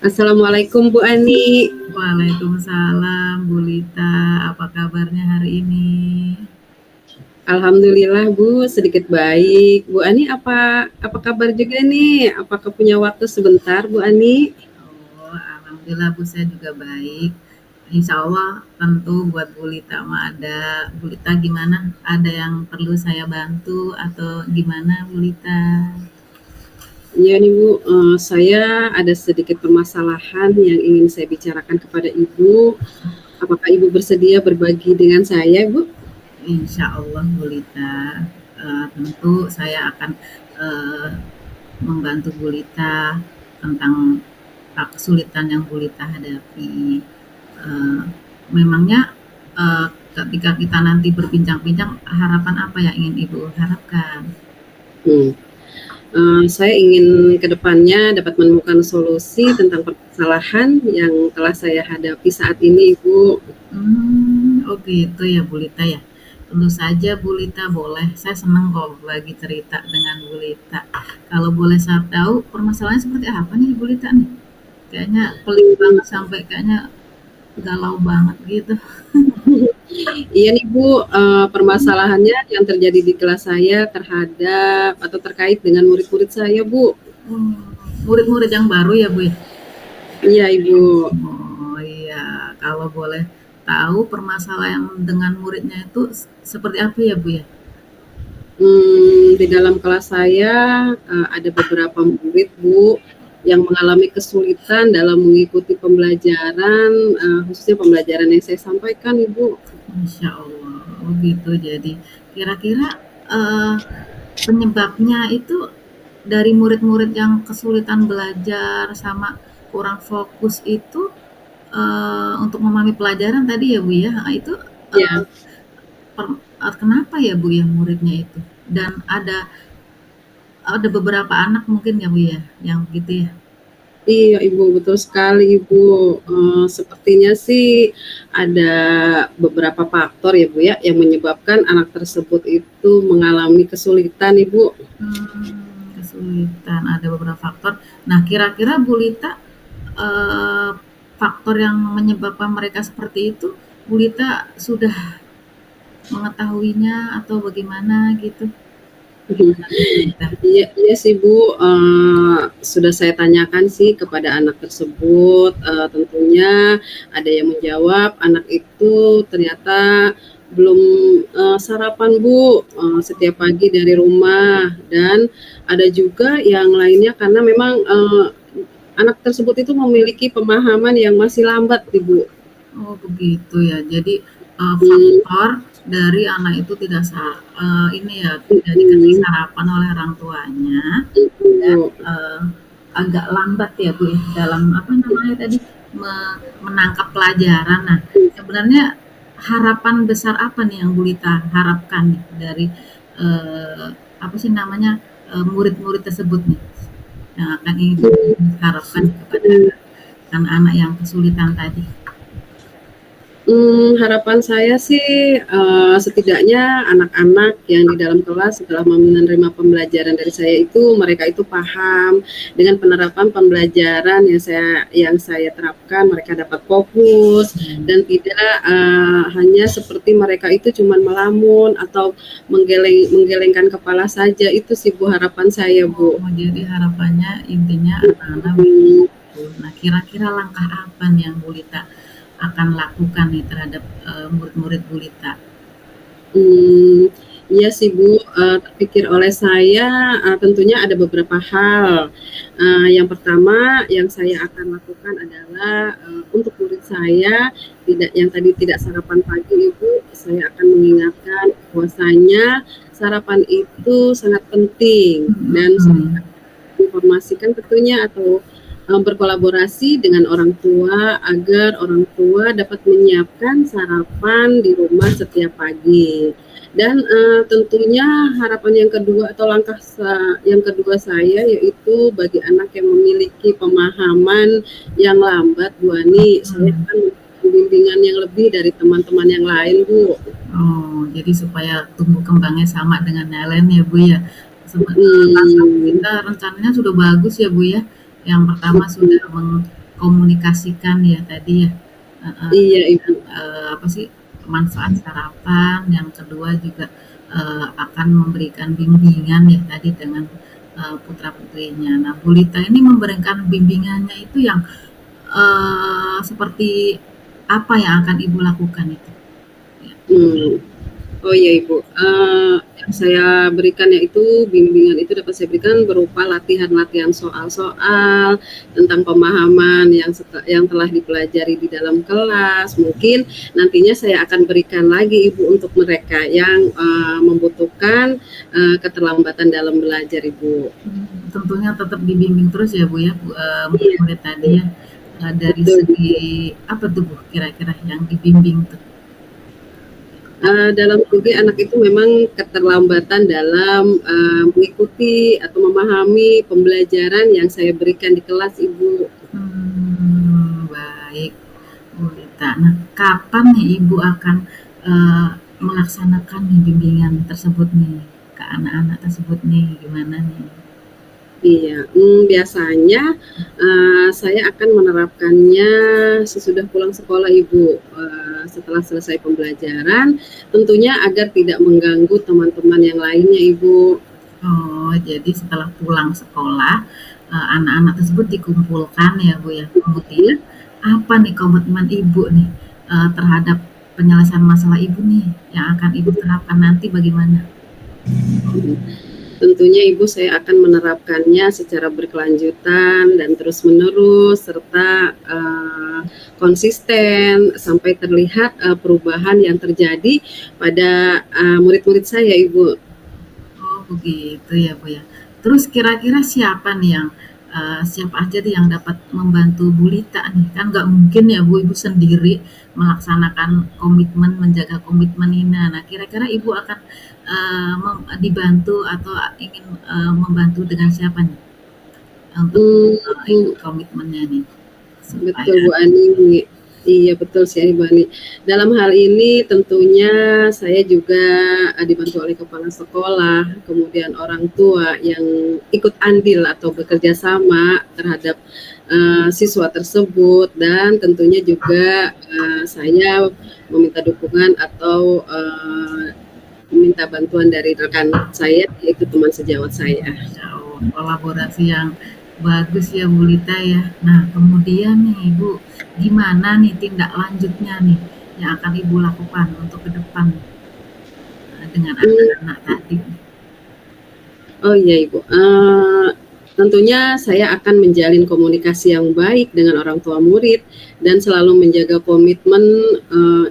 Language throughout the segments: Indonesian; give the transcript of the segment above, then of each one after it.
Assalamualaikum Bu Ani. Waalaikumsalam, Bu Lita. Apa kabarnya hari ini? Alhamdulillah Bu, sedikit baik. Bu Ani apa kabar juga nih? Apakah punya waktu sebentar Bu Ani? Oh, alhamdulillah Bu, saya juga baik. Insya Allah tentu buat Bu Lita mah ada. Bu Lita gimana? Ada yang perlu saya bantu atau gimana Bu Lita? Iya nih Bu, saya ada sedikit permasalahan yang ingin saya bicarakan kepada Ibu. Apakah Ibu bersedia berbagi dengan saya Bu? Insya Allah Bu Lita. Tentu saya akan eh, membantu Bu Lita tentang kesulitan yang Bu Lita hadapi. Eh, Memangnya eh, ketika kita nanti berbincang-bincang, harapan apa yang ingin Ibu harapkan? Hmm. Saya ingin ke depannya dapat menemukan solusi tentang permasalahan yang telah saya hadapi saat ini Ibu. Oh gitu ya Bu Lita ya. Tentu saja Bu Lita boleh. Saya senang kok bagi cerita dengan Bu Lita. Kalau boleh saya tahu permasalahannya seperti apa nih Bu Lita nih? Kayaknya pelik banget sampai kayaknya galau banget gitu. Iya nih Bu, permasalahannya yang terjadi di kelas saya terhadap atau terkait dengan murid-murid saya Bu. Hmm, Murid-murid yang baru ya Bu ya? Iya Ibu, Oh iya, kalau boleh tahu permasalahan dengan muridnya itu seperti apa ya Bu ya? di dalam kelas saya ada beberapa murid Bu yang mengalami kesulitan dalam mengikuti pembelajaran, khususnya pembelajaran yang saya sampaikan Ibu. Insya Allah, oh gitu. Jadi kira-kira eh, penyebabnya itu dari murid-murid yang kesulitan belajar sama kurang fokus itu untuk memahami pelajaran tadi ya Bu ya. Nah, itu eh, Ya, kenapa ya Bu ya muridnya itu? Dan ada beberapa anak mungkin ya Bu ya yang begitu ya. iya Ibu, betul sekali Ibu. Sepertinya sih ada beberapa faktor ya Bu ya yang menyebabkan anak tersebut itu mengalami kesulitan Ibu. Kesulitan ada beberapa faktor. Nah, kira-kira Bu Lita eh, faktor yang menyebabkan mereka seperti itu, Bu Lita sudah mengetahuinya atau bagaimana gitu? Gimana Bu Lita? Iya, iya sih Bu, sudah saya tanyakan sih kepada anak tersebut, tentunya ada yang menjawab anak itu ternyata belum sarapan Bu, setiap pagi dari rumah, dan ada juga yang lainnya karena memang anak tersebut itu memiliki pemahaman yang masih lambat nih Bu. Oh begitu ya. Jadi Hmm, faktor dari anak itu tidak ini ya tidak dikasih hmm, sarapan oleh orang tuanya dan itu. agak lambat ya Bu ya dalam apa namanya tadi menangkap pelajaran. Nah sebenarnya harapan besar apa nih yang Bu Lita harapkan nih dari eh, apa sih namanya murid-murid tersebut nih yang akan Ibu harapkan kepada anak-anak yang kesulitan tadi. Harapan saya sih, setidaknya anak-anak yang di dalam kelas setelah menerima pembelajaran dari saya itu, mereka itu paham dengan penerapan pembelajaran yang saya terapkan, mereka dapat fokus dan tidak, hanya seperti mereka itu cuman melamun atau menggelengkan kepala saja, itu sih Bu harapan saya Bu. Oh, jadi harapannya intinya anak-anak Mhm. nah, kira-kira langkah apa nih yang Bu Lita akan lakukan nih terhadap murid-murid Bu Lita? Mmm, iya sih Bu, terpikir oleh saya, tentunya ada beberapa hal. Yang pertama yang saya akan lakukan adalah, untuk murid saya yang tadi tidak sarapan pagi Ibu, saya akan mengingatkan bahwasanya sarapan itu sangat penting dan saya Hmm, informasikan tentunya atau berkolaborasi dengan orang tua agar orang tua dapat menyiapkan sarapan di rumah setiap pagi. Dan tentunya harapan yang kedua atau langkah yang kedua saya yaitu bagi anak yang memiliki pemahaman yang lambat, Bu Ani, saya hmm. akan memberikan bimbingan yang lebih dari teman-teman yang lain, Bu. Oh, jadi supaya tumbuh kembangnya sama dengan yang lain ya Bu ya. Mhm. Kita rencananya sudah bagus ya Bu ya. Yang pertama sudah mengkomunikasikan ya tadi ya, Iya, dengan, Ibu. apa sih, manfaat sarapan, yang kedua juga, akan memberikan bimbingan ya tadi dengan, putra-putrinya. Nah, Bu Lita ini memberikan bimbingannya itu yang, seperti apa yang akan Ibu lakukan itu? Ya. Hmm. Oh iya Ibu, yang saya berikan yaitu bimbingan itu dapat saya berikan berupa latihan-latihan soal-soal tentang pemahaman yang telah dipelajari di dalam kelas. Mungkin nantinya saya akan berikan lagi Ibu untuk mereka yang membutuhkan keterlambatan dalam belajar Ibu. Tentunya tetap dibimbing terus ya Bu ya, Iya, murid-murid tadi ya. Dari betul. segi apa tuh Bu kira-kira yang dibimbing tuh? Dalam segi anak itu memang keterlambatan dalam mengikuti atau memahami pembelajaran yang saya berikan di kelas Ibu. Baik Bu Lita. Nah, kapan nih Ibu akan melaksanakan nih bimbingan tersebut nih ke anak-anak tersebut nih gimana nih? Iya, biasanya saya akan menerapkannya sesudah pulang sekolah Ibu, setelah selesai pembelajaran, tentunya agar tidak mengganggu teman-teman yang lainnya Ibu. Oh, jadi setelah pulang sekolah, anak-anak tersebut dikumpulkan ya, Bu, ya. Kemudian Mhm. apa nih komitmen Ibu nih, terhadap penyelesaian masalah Ibu nih yang akan Ibu terapkan nanti bagaimana? Tentunya Ibu saya akan menerapkannya secara berkelanjutan dan terus-menerus serta konsisten sampai terlihat perubahan yang terjadi pada murid-murid saya Ibu. Oh, begitu ya, Bu, ya. Terus kira-kira siapa nih yang, siapa aja nih yang dapat membantu Bu Lita nih? Kan nggak mungkin ya Bu, Ibu sendiri melaksanakan komitmen, menjaga komitmen ini. Nah, kira-kira Ibu akan, dibantu atau ingin, membantu dengan siapa nih untuk, ikut Hmm, komitmennya nih? Betul Supaya Bu Ani. Iya betul sih Ibu Ani. Dalam hal ini tentunya saya juga dibantu oleh kepala sekolah, kemudian orang tua yang ikut andil atau bekerja sama terhadap siswa tersebut dan tentunya juga saya meminta dukungan atau meminta bantuan dari rekan saya yaitu teman sejawat saya. Masya Allah, kolaborasi yang bagus ya Bu Lita ya. Nah, kemudian nih Ibu, gimana nih tindak lanjutnya nih yang akan Ibu lakukan untuk ke depan dengan Hmm, anak-anak tadi? Oh iya Ibu, tentunya saya akan menjalin komunikasi yang baik dengan orang tua murid dan selalu menjaga komitmen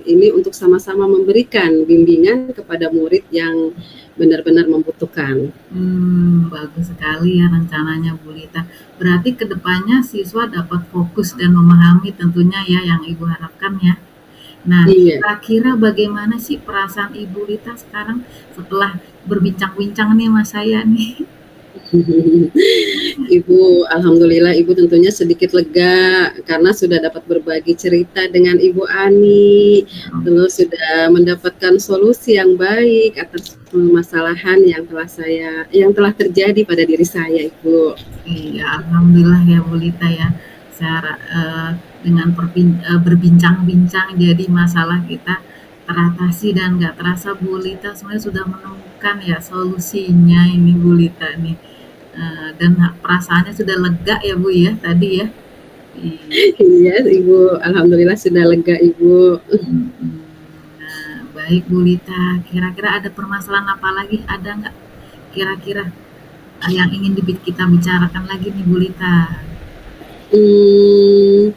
ini untuk sama-sama memberikan bimbingan kepada murid yang benar-benar membutuhkan. Bagus sekali ya rencananya Bu Lita. Berarti kedepannya siswa dapat fokus dan memahami tentunya ya yang Ibu harapkan ya. Nah, Iya. kira-kira bagaimana sih perasaan Ibu Lita sekarang setelah berbincang-bincang nih sama saya nih? Ibu, alhamdulillah Ibu tentunya sedikit lega karena sudah dapat berbagi cerita dengan Ibu Ani, terus sudah mendapatkan solusi yang baik atas permasalahan yang telah terjadi pada diri saya, Ibu. Iya, alhamdulillah ya Bu Lita ya. Dengan berbincang-bincang jadi masalah kita teratasi dan nggak terasa Bu Lita sebenarnya sudah menemukan ya solusinya ini Bu Lita nih. Dan perasaannya sudah lega ya Bu ya tadi ya. Iya. Iya, Ibu, alhamdulillah sudah lega, Ibu. Nah, baik Bu Lita. Kira-kira ada permasalahan apa lagi? Ada nggak? Kira-kira yang ingin kita bicarakan lagi nih Bu Lita? Hmm,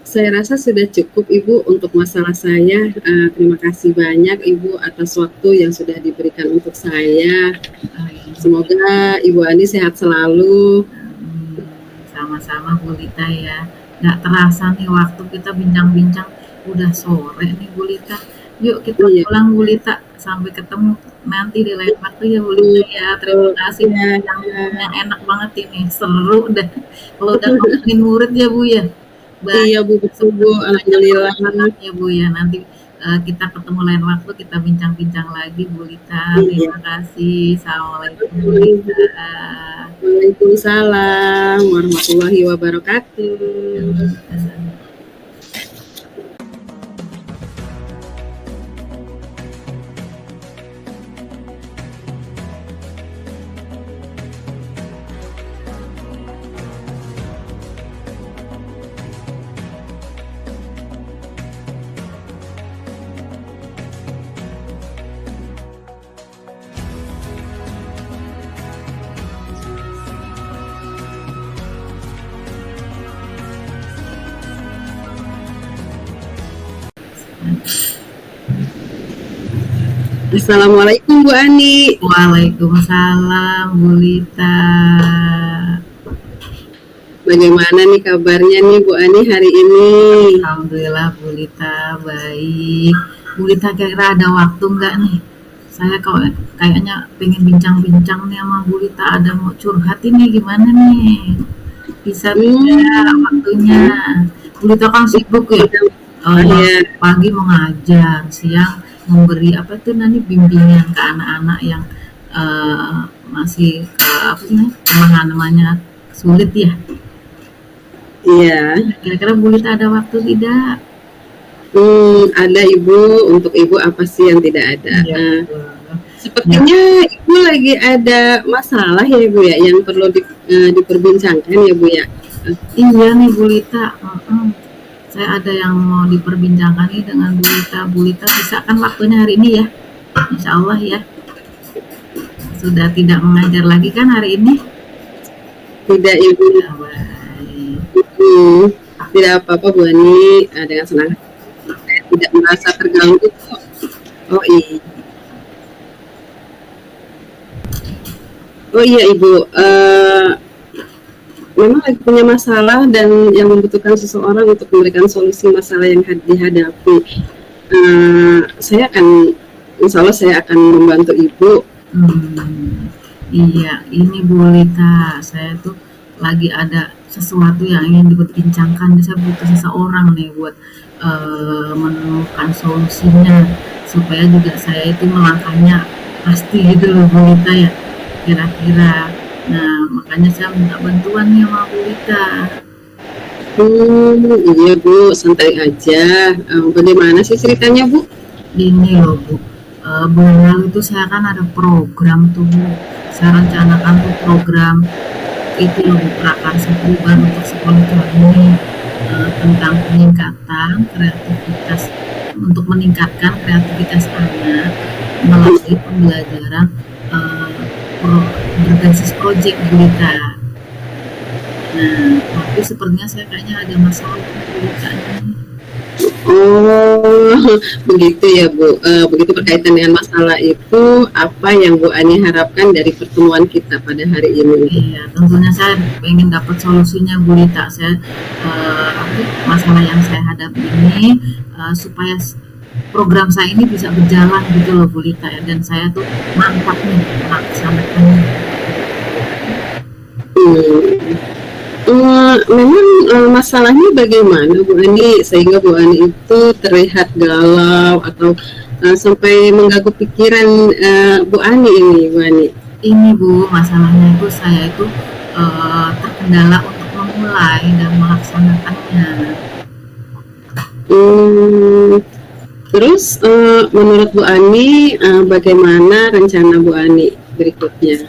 saya rasa sudah cukup Ibu untuk masalah saya. Terima kasih banyak Ibu atas waktu yang sudah diberikan untuk saya. Semoga Ibu Ani sehat selalu. Sama-sama Bu Lita ya. Nggak terasa nih waktu kita bincang-bincang udah sore nih Bu Lita. Yuk kita Iya, pulang Bu Lita. Sampai ketemu nanti di lain waktu ya Bu Lita ya. Terima kasih iya, yang enak banget ini. Seru deh. Kalau udah ngomongin murid ya Bu ya. iya Banyak Bu, betul Bu, sumber-sumbernya alhamdulillah. ya Bu ya. Nanti kita ketemu lain waktu, kita bincang-bincang lagi Bu Lita. Iya. Terima kasih. Assalamualaikum Bu Lita. Waalaikumsalam warahmatullahi wabarakatuh. Assalamualaikum Bu Ani. Waalaikumsalam Bu Lita. Bagaimana nih kabarnya nih Bu Ani hari ini? Alhamdulillah Bu Lita baik. Bu Lita kira-kira ada waktu nggak nih? Saya kayaknya pengen bincang-bincang nih sama Bu Lita. Ada mau curhat ini gimana nih? Bisa tidak waktunya? Bu Lita kan sibuk ya. Iya. Pagi mau ngajar, siang memberi apa tuh nanti bimbingan ke anak-anak yang masih apa sih namanya sulit ya. Iya. Kira-kira Bu Lita ada waktu tidak? Ada Ibu. Untuk Ibu apa sih yang tidak ada? Ya. Sepertinya Ibu lagi ada masalah ya Ibu ya, yang perlu diperbincangkan ya Bu ya. Iya nih Bu Lita. Saya ada yang mau diperbincangkan nih dengan Bu Lita. Bu Lita bisa kan waktunya hari ini ya? Insya Allah ya. Sudah tidak mengajar lagi kan hari ini? Tidak Ibu. Tidak apa-apa Bu Ani, dengan senang hati. Saya tidak merasa terganggu kok. Oh iya. Oh iya Ibu, memang lagi punya masalah dan yang membutuhkan seseorang untuk memberikan solusi masalah yang dihadapi. Saya akan, insya Allah saya akan membantu Ibu. Iya, ini Bu Lita, saya tuh lagi ada sesuatu yang ingin diperbincangkan. Saya butuh seseorang nih buat menemukan solusinya supaya juga saya itu melangkahnya pasti gitu loh Bu Lita ya. Kira-kira. Nah, makanya saya minta bantuan nih sama Bu Lita. Iya Bu, santai aja. Bagaimana sih ceritanya Bu? Ini loh Bu, bulan lalu tuh saya kan ada program tuh Bu. Saya rencanakan tuh program itu loh Bu, prakarsa perubahan untuk sekolah kami tentang peningkatan kreativitas, untuk meningkatkan kreativitas anak melalui pembelajaran berbasis project Bu Lita. Nah, tapi sepertinya saya kayaknya ada masalah Bu Lita ini. Oh, begitu ya Bu. Begitu berkaitan dengan masalah itu, apa yang Bu Ani harapkan dari pertemuan kita pada hari ini? Iya, tentunya saya pengen dapat solusinya Bu Lita. Saya masalah yang saya hadapi ini supaya program saya ini bisa berjalan gitu loh Bu Lita ya, dan saya tuh mantap nih melaksanakannya. Memang masalahnya bagaimana Bu Ani sehingga Bu Ani itu terlihat galau atau sampai mengganggu pikiran Bu Ani ini Bu Ani? Ini Bu, masalahnya itu saya itu terkendala untuk memulai dan melaksanakannya. Terus menurut Bu Ani bagaimana rencana Bu Ani berikutnya?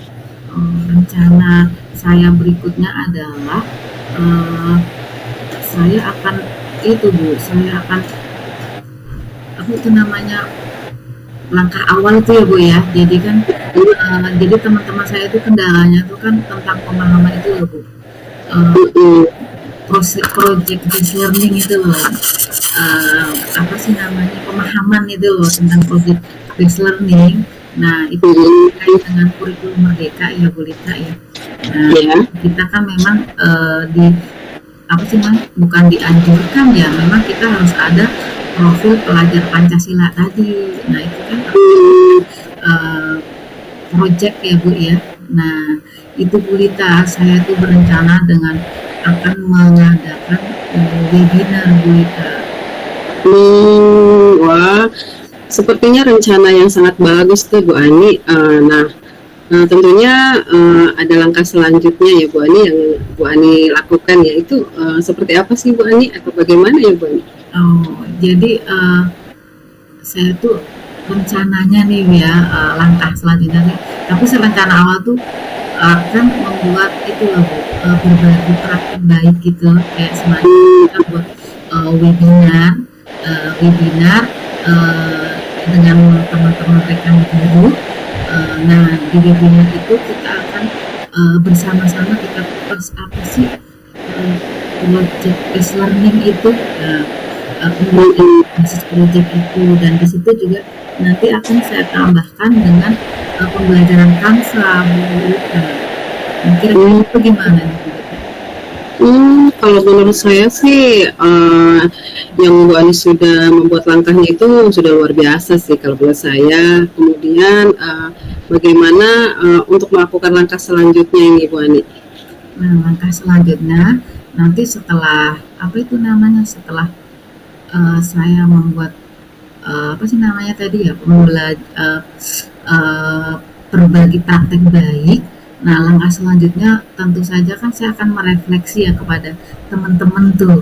Rencana saya berikutnya adalah saya akan apa itu namanya, langkah awal itu ya Bu ya. Jadi kan jadi teman-teman saya itu kendalanya itu kan tentang pemahaman itu ya Bu. Project based learning itu loh, apa sih namanya, pemahaman itu loh tentang project based learning. Nah itu terkait dengan kurikulum merdeka ya Bu Lita ya. Nah kita kan memang bukan dianjurkan ya, memang kita harus ada profil pelajar Pancasila tadi. Nah itu kan project ya Bu ya. Nah itu Bu Lita, saya tuh berencana dengan akan mengadakan webinar Bu Lita. Wah, sepertinya rencana yang sangat bagus tuh Bu Ani. Tentunya ada langkah selanjutnya ya Bu Ani yang Bu Ani lakukan ya itu seperti apa sih Bu Ani atau bagaimana ya Bu Ani? Oh, jadi saya tuh rencananya nih ya, langkah selanjutnya nih, tapi rencana awal tuh akan membuat itu loh Bu, berbagi praktik baik gitu, kayak semacam kita buat webinar, webinar dengan teman-teman rekan guru. Nah, di webinar itu kita akan bersama-sama kita kupas apa sih uh, project based learning itu. Nah, pembelajaran Mm-mm. basis project itu, dan di situ juga nanti akan saya tambahkan dengan pembelajaran Canva Bu Rita. Nah, kira-kira Hmm, itu gimana nih Bu Rita? kalau menurut saya sih yang Bu Ani sudah membuat langkahnya itu sudah luar biasa sih kalau menurut saya. Kemudian bagaimana untuk melakukan langkah selanjutnya ini Bu Ani? Nah, langkah selanjutnya nanti setelah apa itu namanya, setelah saya membuat apa sih namanya tadi ya, berbagi praktek baik. Nah, langkah selanjutnya tentu saja kan saya akan merefleksi ya kepada teman-teman tuh.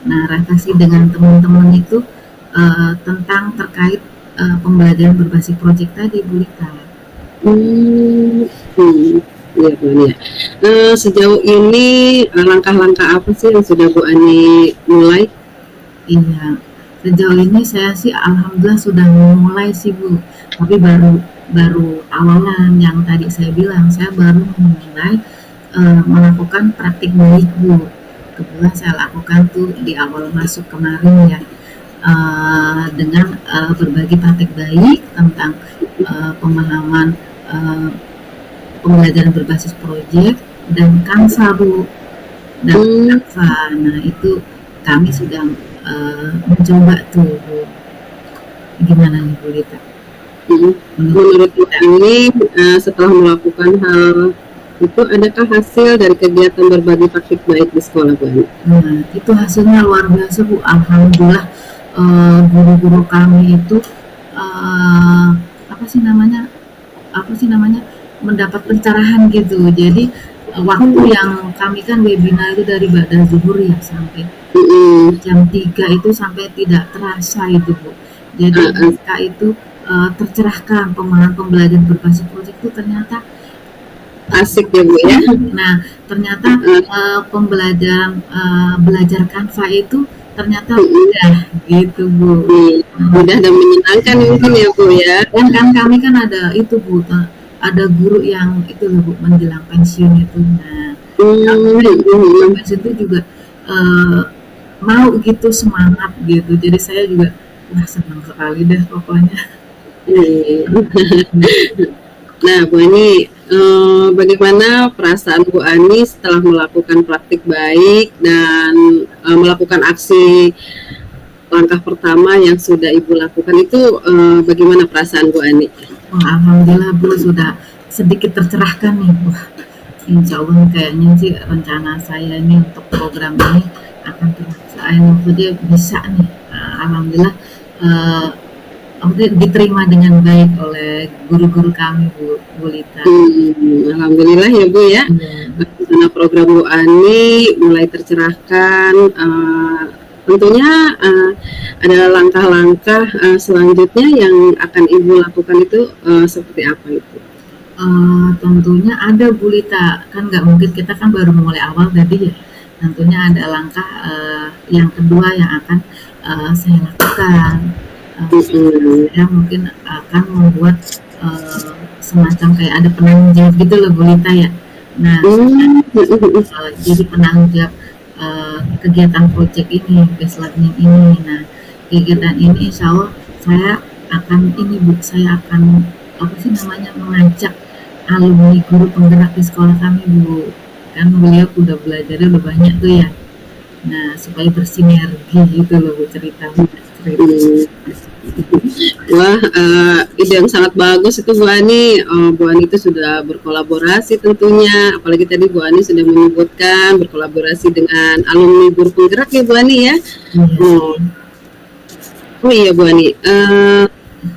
Nah, refleksi dengan teman-teman itu tentang terkait pembelajaran berbasis proyek tadi, Bu Lita. Hmm, hmm, iya Bu Ani ya. Sejauh ini langkah-langkah apa sih yang sudah Bu Ani mulai? Iya, sejauh ini saya sih alhamdulillah sudah memulai sih Bu, tapi baru baru awalan yang tadi saya bilang, saya baru memulai melakukan praktik baik Bu. Kebetulan saya lakukan tuh di awal masuk kemarin ya, dengan berbagi praktik baik tentang pemahaman eh, pembelajaran berbasis proyek dan Canva Bu, dan Hmm, Canva. Nah, itu kami sudah mencoba tuh Bu. Gimana nih Bu Rita? hmm. Menurut Menurut Bu kita? Ani, setelah melakukan hal itu, adakah hasil dari kegiatan berbagi praktik baik di sekolah Bu Ani? Nah, itu hasilnya luar biasa Bu. Alhamdulillah guru-guru kami itu eh, apa sih namanya? Apa sih namanya? Mendapat pencerahan gitu. Jadi waktu Hmm, yang kami kan webinar itu dari Ba'da Zuhur ya sampai hmm, jam 3 itu sampai tidak terasa itu Bu. Jadi ah, ah, mereka itu tercerahkan pemahaman pembelajaran berbasis proyek itu ternyata asik ya Bu ya. nah ternyata Ah, pembelajaran belajar Canva itu ternyata hmm, mudah gitu Bu. hmm. Nah, Mudah dan menyenangkan mungkin ya Bu ya. dan kan kami kan ada itu Bu, ada guru yang itu loh Bu menjelang pensiun itu. Nah, Hmm, alhamdulillah guru menjelang hmm, pensiun itu juga eh, mau gitu semangat gitu. Jadi saya juga wah senang sekali deh pokoknya. hmm. Nah, Bu Ani, bagaimana perasaan Bu Ani setelah melakukan praktik baik dan melakukan aksi langkah pertama yang sudah Ibu lakukan itu, bagaimana perasaan Bu Ani? Wah, alhamdulillah Bu sudah sedikit tercerahkan nih. Wah, insya Allah kayaknya sih rencana saya ini untuk program ini akan terlaksana, maksudnya bisa nih. Alhamdulillah eh, maksudnya diterima dengan baik oleh guru-guru kami Bu Lita. Alhamdulillah ya Bu ya, Iya. karena program Bu Ani mulai tercerahkan. Tentunya ada langkah-langkah selanjutnya yang akan Ibu lakukan itu seperti apa itu? Tentunya ada Bu Lita, kan nggak mungkin kita kan baru mulai awal tadi ya. Tentunya ada langkah yang kedua yang akan saya lakukan. Mm-mm. Saya mungkin akan membuat semacam kayak ada penanggung jawab gitu loh Bu Lita ya. Nah, Hmm, jadi penanggung jawab kegiatan project ini, base learning ini. Nah, kegiatan ini insya Allah saya akan ini Bu, saya akan apa sih namanya mengajak alumni guru penggerak di sekolah kami Bu. Kan beliau udah belajarnya udah banyak tuh ya. Nah, supaya bersinergi gitu loh Bu cerita. mm. Wah, ide yang sangat bagus itu Bu Ani. Bu Ani itu sudah berkolaborasi tentunya, apalagi tadi Bu Ani sudah menyebutkan berkolaborasi dengan alumni guru penggerak ya Bu Ani ya. Iya. Oh, Oh iya Bu Ani,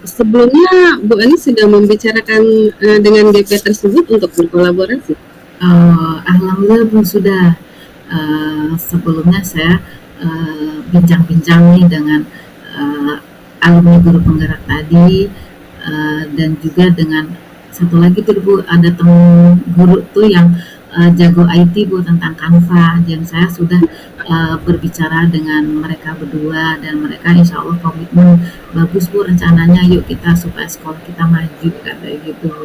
sebelumnya Bu Ani sudah membicarakan dengan GP tersebut untuk berkolaborasi? Alhamdulillah Bu sudah. Sebelumnya saya bincang-bincang nih dengan alumni guru penggerak tadi, dan juga dengan satu lagi tuh Bu, ada temu guru tuh yang jago IT Bu tentang Canva, dan saya sudah berbicara dengan mereka berdua, dan mereka insya Allah komitmen bagus Bu rencananya, yuk kita supaya sekolah kita maju kayak gitu.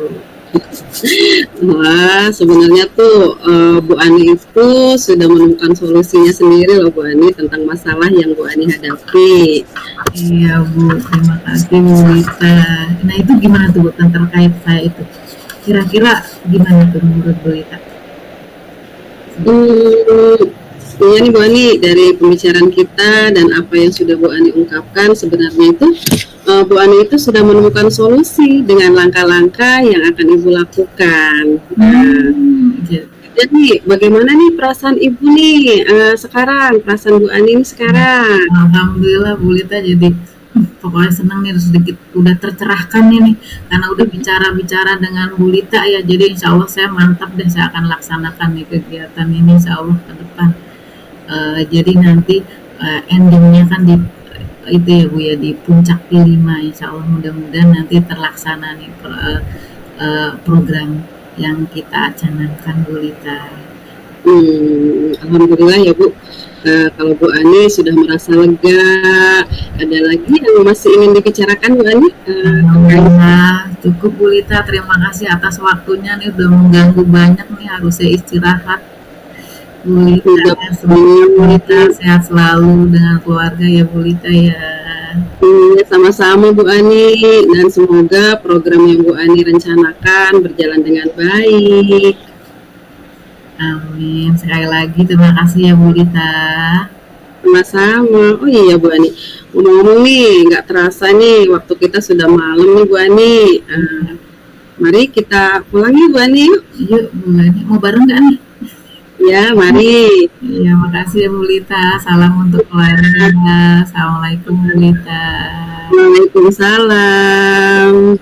Wah, sebenarnya tuh Bu Ani itu sudah menemukan solusinya sendiri loh Bu Ani tentang masalah yang Bu Ani hadapi. Iya Bu, terima kasih Bu Lita. Nah itu gimana tuh Bu tentang terkait saya itu? Kira-kira gimana tuh menurut Bu Lita? Iya nih Bu Ani, dari pembicaraan kita dan apa yang sudah Bu Ani ungkapkan, sebenarnya itu Bu Ani itu sudah menemukan solusi dengan langkah-langkah yang akan Ibu lakukan. Jadi bagaimana nih perasaan Ibu nih sekarang, perasaan Bu Ani ini sekarang? Alhamdulillah Bu Lita, jadi pokoknya senang nih, sedikit udah tercerahkan nih karena udah bicara-bicara dengan Bu Lita ya, jadi insya Allah saya mantap deh, saya akan laksanakan nih kegiatan ini insya Allah ke depan. Jadi nanti endingnya kan di itu ya Bu ya, di puncak P5 insya Allah, mudah-mudahan nanti terlaksana nih program yang kita canangkan Bu Lita. Alhamdulillah ya Bu. Kalau Bu Ani sudah merasa lega, ada lagi yang masih ingin dibicarakan Bu Ani? Cukup Bu Lita, terima kasih atas waktunya nih, udah mengganggu banyak nih, harus saya istirahat. Bu Lita, semoga Bu Lita sehat selalu dengan keluarga ya Bu Lita ya. Sama-sama Bu Ani, dan semoga program yang Bu Ani rencanakan berjalan dengan baik. Amin. Sekali lagi terima kasih ya Bu Lita. Sama-sama. Oh iya Bu Ani, ngomong-ngomong nih, nggak terasa nih waktu kita sudah malam nih Bu Ani. Mari kita pulang ya Bu Ani. Yuk Bu Ani, mau bareng nggak nih? Ya, mari. Iya, makasih ya Bu Lita. Salam untuk keluarga. Assalamualaikum Bu Lita. Waalaikumsalam.